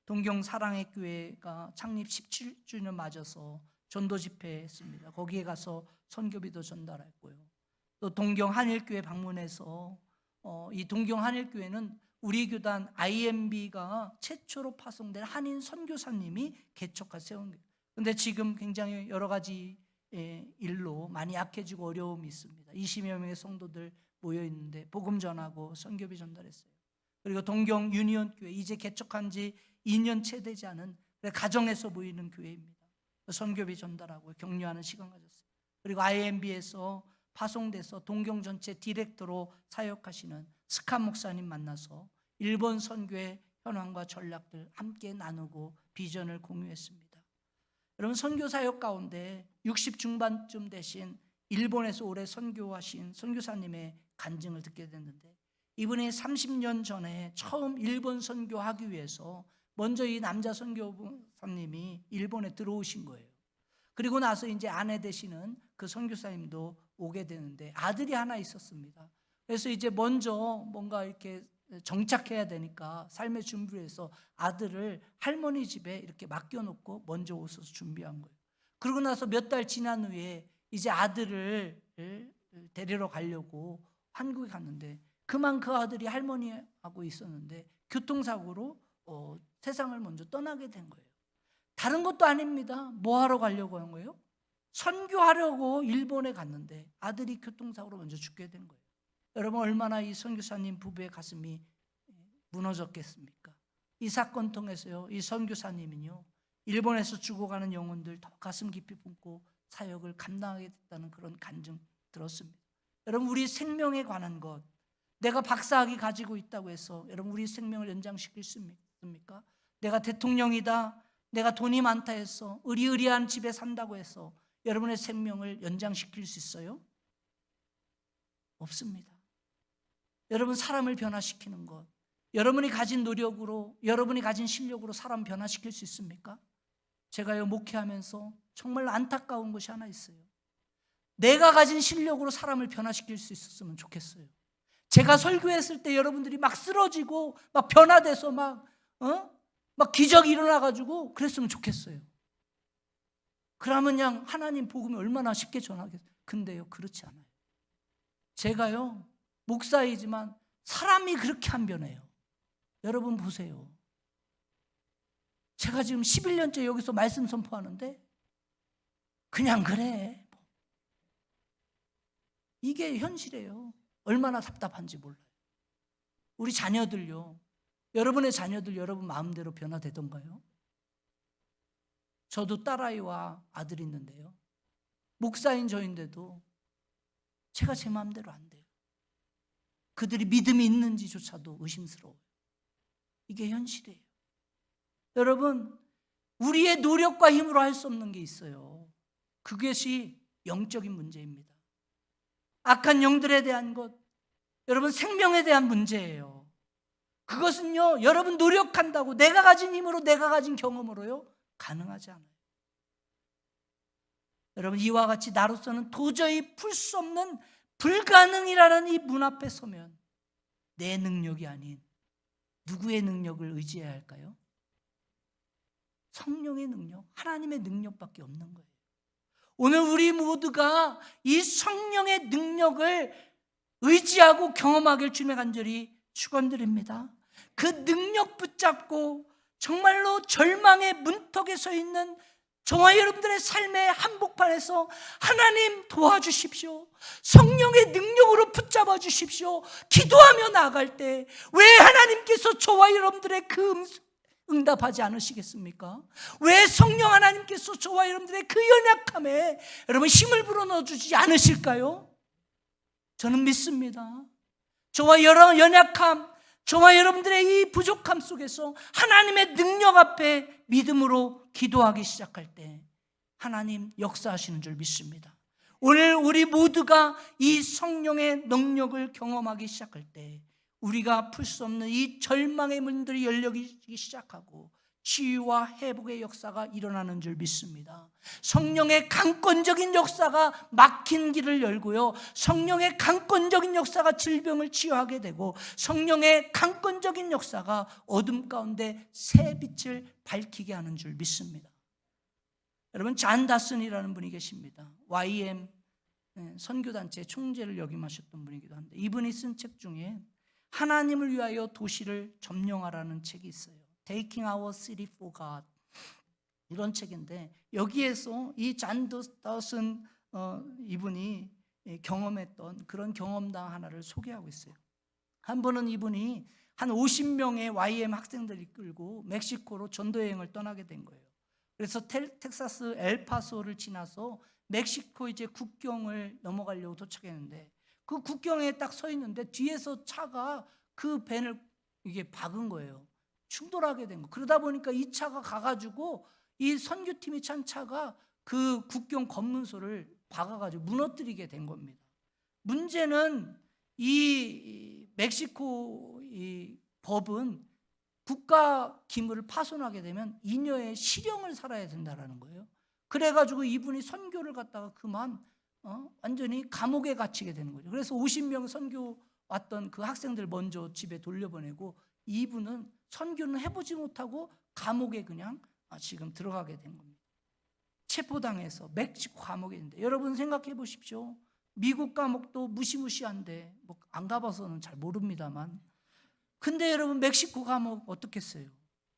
동경 사랑의 교회가 창립 17주년 맞아서 전도 집회했습니다. 거기에 가서 선교비도 전달했고요. 또 동경 한일교회 방문해서 이 동경 한일교회는 우리 교단 IMB가 최초로 파송된 한인 선교사님이 개척한 세운 교회. 그런데 지금 굉장히 여러 가지 일로 많이 약해지고 어려움이 있습니다. 20여 명의 성도들 모여 있는데 복음 전하고 선교비 전달했어요. 그리고 동경 유니온 교회 이제 개척한 지 2년 채 되지 않은 가정에서 모이는 교회입니다. 선교비 전달하고 격려하는 시간 가졌어요. 그리고 IMB에서 파송돼서 동경 전체 디렉터로 사역하시는 스카 목사님 만나서 일본 선교의 현황과 전략들 함께 나누고 비전을 공유했습니다. 여러분 선교 사역 가운데 60 중반쯤 되신 일본에서 오래 선교하신 선교사님의 간증을 듣게 됐는데, 이분이 30년 전에 처음 일본 선교하기 위해서 먼저 이 남자 선교사님이 일본에 들어오신 거예요. 그리고 나서 이제 아내 되시는 그 선교사님도 오게 되는데 아들이 하나 있었습니다. 그래서 이제 먼저 뭔가 이렇게 정착해야 되니까 삶의 준비를 해서 아들을 할머니 집에 이렇게 맡겨놓고 먼저 오셔서 준비한 거예요. 그러고 나서 몇 달 지난 후에 이제 아들을 데리러 가려고 한국에 갔는데, 그만 그 아들이 할머니하고 있었는데 교통사고로 세상을 먼저 떠나게 된 거예요. 다른 것도 아닙니다. 뭐 하러 가려고 한 거예요? 선교하려고 일본에 갔는데 아들이 교통사고로 먼저 죽게 된 거예요. 여러분 얼마나 이 선교사님 부부의 가슴이 무너졌겠습니까? 이 사건 통해서요, 이 선교사님은요 일본에서 죽어가는 영혼들 더 가슴 깊이 품고 사역을 감당하게 됐다는 그런 간증 들었습니다. 여러분 우리 생명에 관한 것, 내가 박사학위 가지고 있다고 해서 여러분 우리 생명을 연장시킬 수 있습니까? 내가 대통령이다, 내가 돈이 많다 해서 의리의리한 집에 산다고 해서 여러분의 생명을 연장시킬 수 있어요? 없습니다. 여러분 사람을 변화시키는 것, 여러분이 가진 노력으로, 여러분이 가진 실력으로 사람 변화시킬 수 있습니까? 제가요 목회하면서 정말 안타까운 것이 하나 있어요. 내가 가진 실력으로 사람을 변화시킬 수 있었으면 좋겠어요. 제가 설교했을 때 여러분들이 막 쓰러지고 막 변화돼서 막 기적이 일어나가지고 그랬으면 좋겠어요. 그러면 그냥 하나님 복음이 얼마나 쉽게 전하겠어요. 근데요, 그렇지 않아요. 제가요, 목사이지만 사람이 그렇게 안 변해요. 여러분 보세요. 제가 지금 11년째 여기서 말씀 선포하는데 그냥 그래. 이게 현실이에요. 얼마나 답답한지 몰라요. 우리 자녀들요. 여러분의 자녀들 여러분 마음대로 변화되던가요? 저도 딸아이와 아들이 있는데요. 목사인 저인데도 제가 제 마음대로 안 돼요. 그들이 믿음이 있는지조차도 의심스러워요. 이게 현실이에요. 여러분, 우리의 노력과 힘으로 할 수 없는 게 있어요. 그것이 영적인 문제입니다. 악한 영들에 대한 것, 여러분 생명에 대한 문제예요. 그것은요, 여러분 노력한다고 내가 가진 힘으로 내가 가진 경험으로요 가능하지 않아요. 여러분, 이와 같이 나로서는 도저히 풀 수 없는 불가능이라는 이 문 앞에 서면 내 능력이 아닌 누구의 능력을 의지해야 할까요? 성령의 능력, 하나님의 능력밖에 없는 거예요. 오늘 우리 모두가 이 성령의 능력을 의지하고 경험하길 주님의 간절히 축원드립니다. 그 능력 붙잡고 정말로 절망의 문턱에 서 있는 저와 여러분들의 삶의 한복판에서 하나님 도와주십시오. 성령의 능력으로 붙잡아 주십시오. 기도하며 나아갈 때 왜 하나님께서 저와 여러분들의 그 응답하지 않으시겠습니까? 왜 성령 하나님께서 저와 여러분들의 그 연약함에 여러분 힘을 불어넣어 주지 않으실까요? 저는 믿습니다. 저와 연약함, 저와 여러분들의 이 부족함 속에서 하나님의 능력 앞에 믿음으로 기도하기 시작할 때 하나님 역사하시는 줄 믿습니다. 오늘 우리 모두가 이 성령의 능력을 경험하기 시작할 때 우리가 풀 수 없는 이 절망의 문들이 열리기 시작하고 치유와 회복의 역사가 일어나는 줄 믿습니다. 성령의 강권적인 역사가 막힌 길을 열고요, 성령의 강권적인 역사가 질병을 치유하게 되고 성령의 강권적인 역사가 어둠 가운데 새 빛을 밝히게 하는 줄 믿습니다. 여러분, 잔 다슨이라는 분이 계십니다. YM 선교단체 총재를 역임하셨던 분이기도 한데, 이분이 쓴 책 중에 하나님을 위하여 도시를 점령하라는 책이 있어요. Taking Our City for God, 이런 책인데, 여기에서 이 잔 다슨 이분이 경험했던 그런 경험담 하나를 소개하고 있어요. 한 번은 이분이 한 50명의 YM 학생들을 이끌고 멕시코로 전도여행을 떠나게 된 거예요. 그래서 텍사스 엘파소를 지나서 멕시코 이제 국경을 넘어가려고 도착했는데, 그 국경에 딱 서 있는데 뒤에서 차가 그 밴을 이게 박은 거예요. 충돌하게 된 거. 그러다 보니까 이 차가 가가지고 이 선교팀이 찬 차가 그 국경 검문소를 박아가지고 무너뜨리게 된 겁니다. 문제는 이 멕시코 이 법은 국가 기물을 파손하게 되면 잉여의 실형을 살아야 된다라는 거예요. 그래가지고 이분이 선교를 갔다가 그만 완전히 감옥에 갇히게 되는 거죠. 그래서 50명 선교 왔던 그 학생들 먼저 집에 돌려보내고 이분은 선교는 해보지 못하고 감옥에 그냥 지금 들어가게 된 겁니다. 체포당해서 멕시코 감옥에 있는데, 여러분 생각해 보십시오. 미국 감옥도 무시무시한데 뭐 안 가봐서는 잘 모릅니다만, 근데 여러분 멕시코 감옥 어떻겠어요?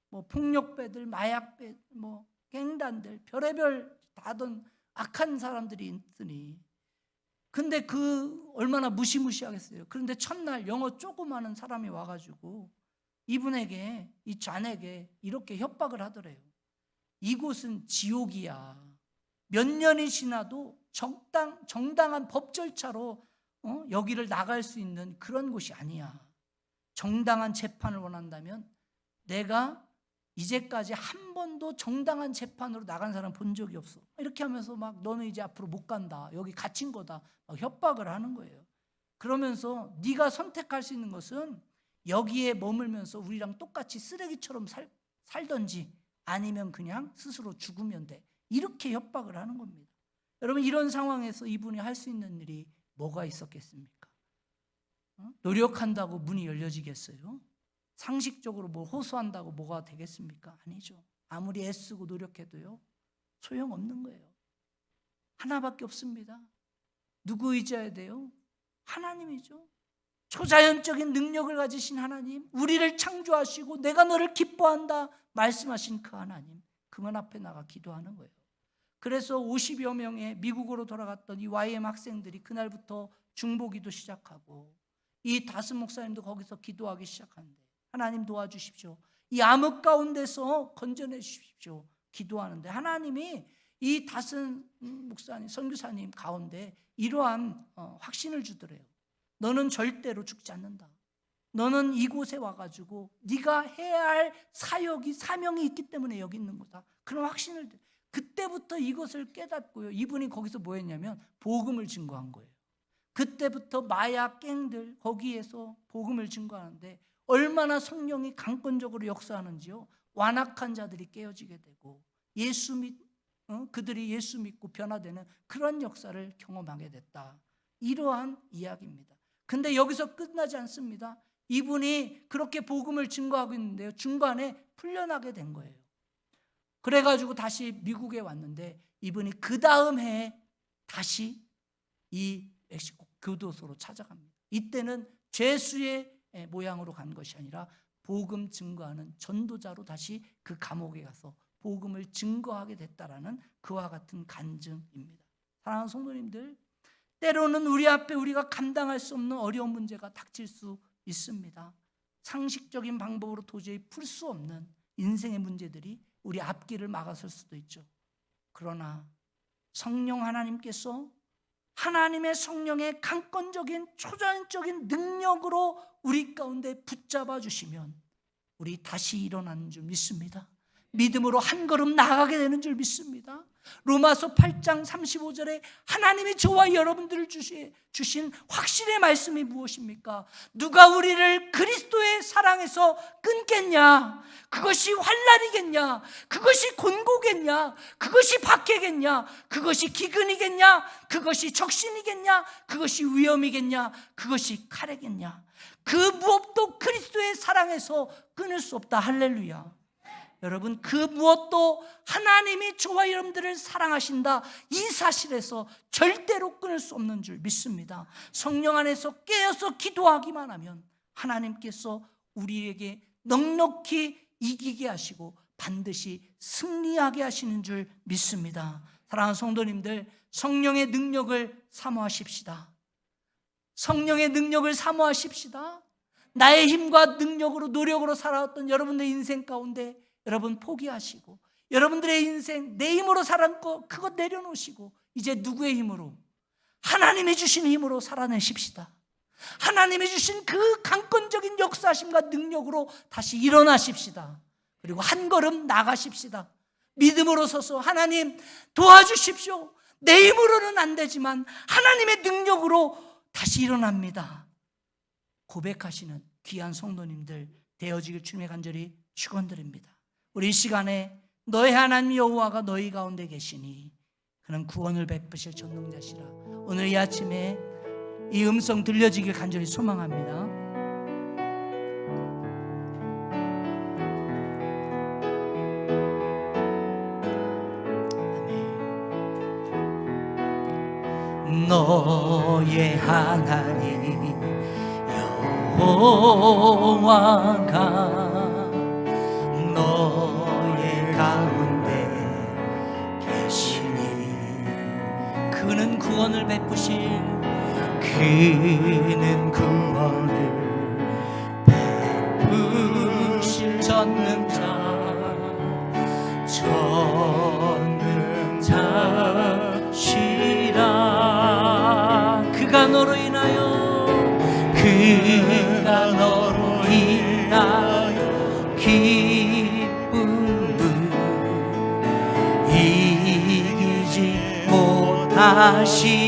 뭐 폭력배들, 마약배, 뭐 갱단들, 별의별 다던 악한 사람들이 있으니, 근데 그 얼마나 무시무시하겠어요. 그런데 첫날 영어 조금 하는 사람이 와가지고 이분에게, 이 잔에게 이렇게 협박을 하더래요. 이곳은 지옥이야. 몇 년이 지나도 정당한 법 절차로 여기를 나갈 수 있는 그런 곳이 아니야. 정당한 재판을 원한다면 내가 이제까지 한 번도 정당한 재판으로 나간 사람 본 적이 없어. 이렇게 하면서 막 너는 이제 앞으로 못 간다. 여기 갇힌 거다. 막 협박을 하는 거예요. 그러면서 네가 선택할 수 있는 것은 여기에 머물면서 우리랑 똑같이 쓰레기처럼 살던지 아니면 그냥 스스로 죽으면 돼. 이렇게 협박을 하는 겁니다. 여러분, 이런 상황에서 이분이 할 수 있는 일이 뭐가 있었겠습니까? 노력한다고 문이 열려지겠어요? 상식적으로 뭐 호소한다고 뭐가 되겠습니까? 아니죠. 아무리 애쓰고 노력해도요, 소용없는 거예요. 하나밖에 없습니다. 누구 의지해야 돼요? 하나님이죠. 초자연적인 능력을 가지신 하나님, 우리를 창조하시고 내가 너를 기뻐한다 말씀하신 그 하나님, 그분 앞에 나가 기도하는 거예요. 그래서 50여 명의 미국으로 돌아갔던 이 YM 학생들이 그날부터 중보기도 시작하고, 이 다스 목사님도 거기서 기도하기 시작하는데, 하나님 도와주십시오, 이 암흑 가운데서 건져내 주십시오 기도하는데, 하나님이 이 다스 목사님, 선교사님 가운데 이러한 확신을 주더래요. 너는 절대로 죽지 않는다. 너는 이곳에 와가지고 네가 해야 할 사역이, 사명이 있기 때문에 여기 있는 거다. 그런 확신을, 그때부터 이것을 깨닫고요, 이분이 거기서 뭐 했냐면 복음을 증거한 거예요. 그때부터 마약 갱들 거기에서 복음을 증거하는데 얼마나 성령이 강권적으로 역사하는지요. 완악한 자들이 깨어지게 되고 그들이 예수 믿고 변화되는 그런 역사를 경험하게 됐다. 이러한 이야기입니다. 근데 여기서 끝나지 않습니다. 이분이 그렇게 복음을 증거하고 있는데요, 중간에 풀려나게 된 거예요. 그래가지고 다시 미국에 왔는데, 이분이 그 다음 해에 다시 이 멕시코 교도소로 찾아갑니다. 이때는 죄수의 모양으로 간 것이 아니라 복음 증거하는 전도자로 다시 그 감옥에 가서 복음을 증거하게 됐다라는 그와 같은 간증입니다. 사랑하는 성도님들, 때로는 우리 앞에 우리가 감당할 수 없는 어려운 문제가 닥칠 수 있습니다. 상식적인 방법으로 도저히 풀 수 없는 인생의 문제들이 우리 앞길을 막아설 수도 있죠. 그러나 성령 하나님께서 하나님의 성령의 강권적인 초자연적인 능력으로 우리 가운데 붙잡아 주시면 우리 다시 일어나는 줄 믿습니다. 믿음으로 한 걸음 나아가게 되는 줄 믿습니다. 로마서 8장 35절에 하나님이 저와 여러분들을 주신 확신의 말씀이 무엇입니까? 누가 우리를 그리스도의 사랑에서 끊겠냐? 그것이 환난이겠냐? 그것이 곤고겠냐? 그것이 박해겠냐? 그것이 기근이겠냐? 그것이 적신이겠냐? 그것이 위험이겠냐? 그것이 칼이겠냐? 그 무엇도 그리스도의 사랑에서 끊을 수 없다. 할렐루야. 여러분, 그 무엇도 하나님이 저와 여러분들을 사랑하신다, 이 사실에서 절대로 끊을 수 없는 줄 믿습니다. 성령 안에서 깨어서 기도하기만 하면 하나님께서 우리에게 넉넉히 이기게 하시고 반드시 승리하게 하시는 줄 믿습니다. 사랑하는 성도님들, 성령의 능력을 사모하십시다. 성령의 능력을 사모하십시다. 나의 힘과 능력으로, 노력으로 살아왔던 여러분의 인생 가운데 여러분 포기하시고, 여러분들의 인생 내 힘으로 살았던 거 그거 내려놓으시고, 이제 누구의 힘으로? 하나님이 주신 힘으로 살아내십시다. 하나님이 주신 그 강권적인 역사심과 능력으로 다시 일어나십시다. 그리고 한 걸음 나가십시다. 믿음으로 서서 하나님 도와주십시오. 내 힘으로는 안 되지만 하나님의 능력으로 다시 일어납니다. 고백하시는 귀한 성도님들 되어지길 주님의 간절히 축원드립니다. 우리 이 시간에 너의 하나님 여호와가 너희 가운데 계시니 그는 구원을 베푸실 전능자시라. 오늘 이 아침에 이 음성 들려지길 간절히 소망합니다. 아멘. 너의 하나님 여호와가 너의 가운데 계시니 그는 구원을 베푸실, 그는 구원을 베푸실 전능자시라. 그가 너로 인하여 기쁨을 이기지 못하시며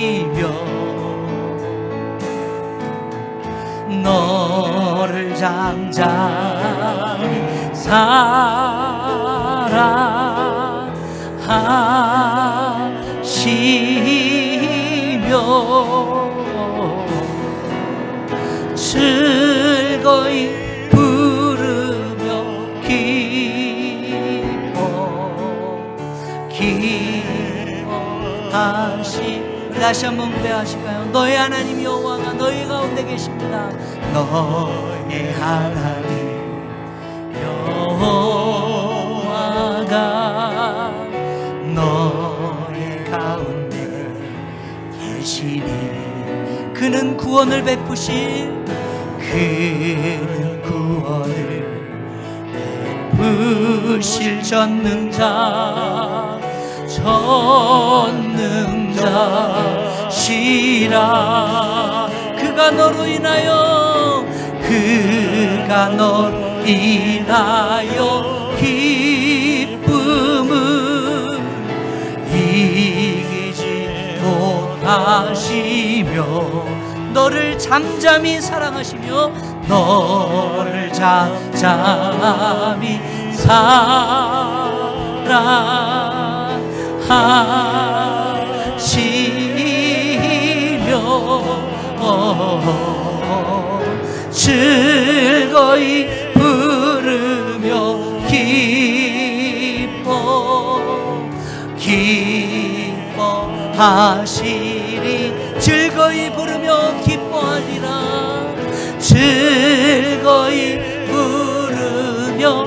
너를 잠잠히 사랑하시며 즐거이 부르며 기뻐 하시. 다시 한번 고백하실까요? 너의 하나님 여호와가 너희 가운데 계십니다. 너의 하나님 여호와가 너의 가운데 계시니 그는 구원을 베푸실 그는 구원을 베푸실 전능자시라. 그가 너로 인하여 기쁨을 이기지 못하시며 너를 잠잠히 사랑하시며 너를 잠잠히 사랑하시며 즐거이 부르며 기뻐하시리. 즐거이 부르며 기뻐하리라. 즐거이 부르며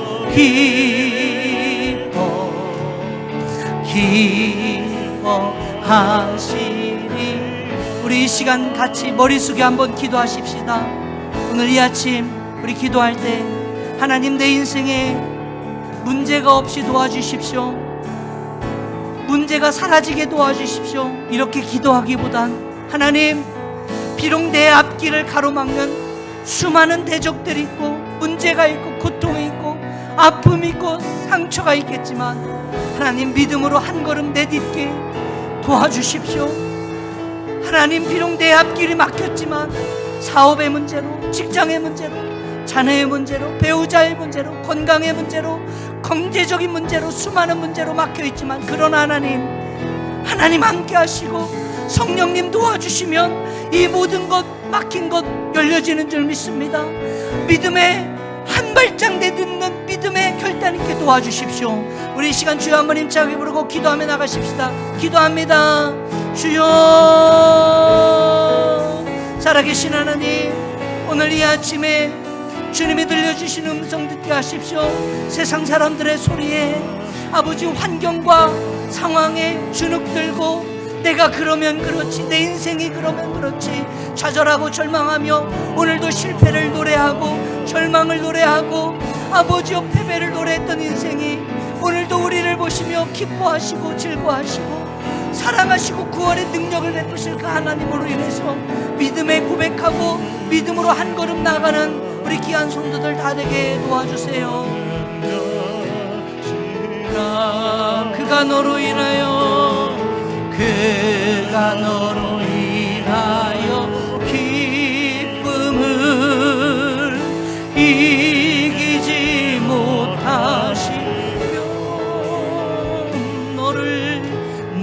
기뻐하시리. 우리 이 시간 같이 머리 숙여 한번 기도하십시다. 오늘 이 아침 우리 기도할 때 하나님, 내 인생에 문제가 없이 도와주십시오. 문제가 사라지게 도와주십시오. 이렇게 기도하기보단 하나님, 비록 내 앞길을 가로막는 수많은 대적들이 있고 문제가 있고 고통이 있고 아픔이 있고 상처가 있겠지만 하나님, 믿음으로 한 걸음 내딛게 도와주십시오. 하나님, 비록 내 앞길이 막혔지만 사업의 문제로, 직장의 문제로, 자녀의 문제로, 배우자의 문제로, 건강의 문제로, 경제적인 문제로, 수많은 문제로 막혀있지만 그러나 하나님 함께 하시고 성령님 도와주시면 이 모든 것, 막힌 것 열려지는 줄 믿습니다. 믿음의 한 발짝 내딛는 믿음의 결단 있게 도와주십시오. 우리 이 시간 주여 한번 힘차게 부르고 기도하며 나가십시다. 기도합니다. 주여, 살아계신 하나님, 오늘 이 아침에 주님이 들려주신 음성 듣게 하십시오. 세상 사람들의 소리에, 아버지 환경과 상황에 주눅들고 내가 그러면 그렇지, 내 인생이 그러면 그렇지 좌절하고 절망하며 오늘도 실패를 노래하고 절망을 노래하고 아버지여 패배를 노래했던 인생이 오늘도 우리를 보시며 기뻐하시고 즐거워하시고 사랑하시고 구원의 능력을 베푸실 그 하나님으로 인해서 믿음에 고백하고 믿음으로 한 걸음 나가는 우리 귀한 성도들 다 되게 도와주세요. 그가 너로 인하여 기쁨을 이기지 못하시며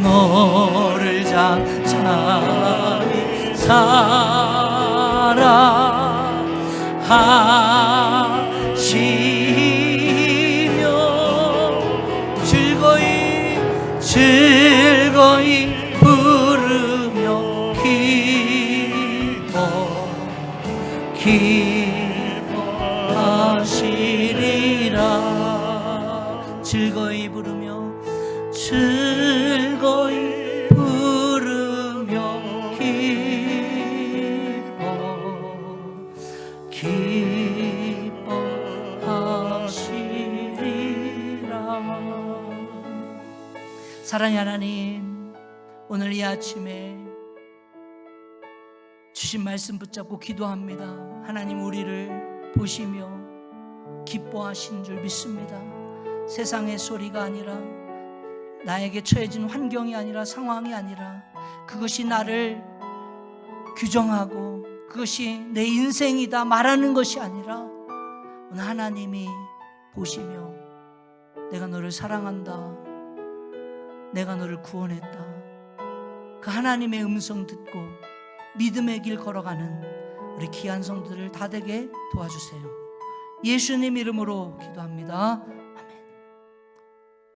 너를 잠잠히 사랑하시며 즐거이 부르며 기뻐하시리라. 즐거이 부르며 기뻐하시리라. 사랑의 하나님, 오늘 이 아침에 주신 말씀 붙잡고 기도합니다. 하나님, 우리를 보시며 기뻐하신 줄 믿습니다. 세상의 소리가 아니라, 나에게 처해진 환경이 아니라, 상황이 아니라 그것이 나를 규정하고 그것이 내 인생이다 말하는 것이 아니라 오늘 하나님이 보시며 내가 너를 사랑한다, 내가 너를 구원했다, 그 하나님의 음성 듣고 믿음의 길 걸어가는 우리 귀한 성도들 다 되게 도와주세요. 예수님 이름으로 기도합니다.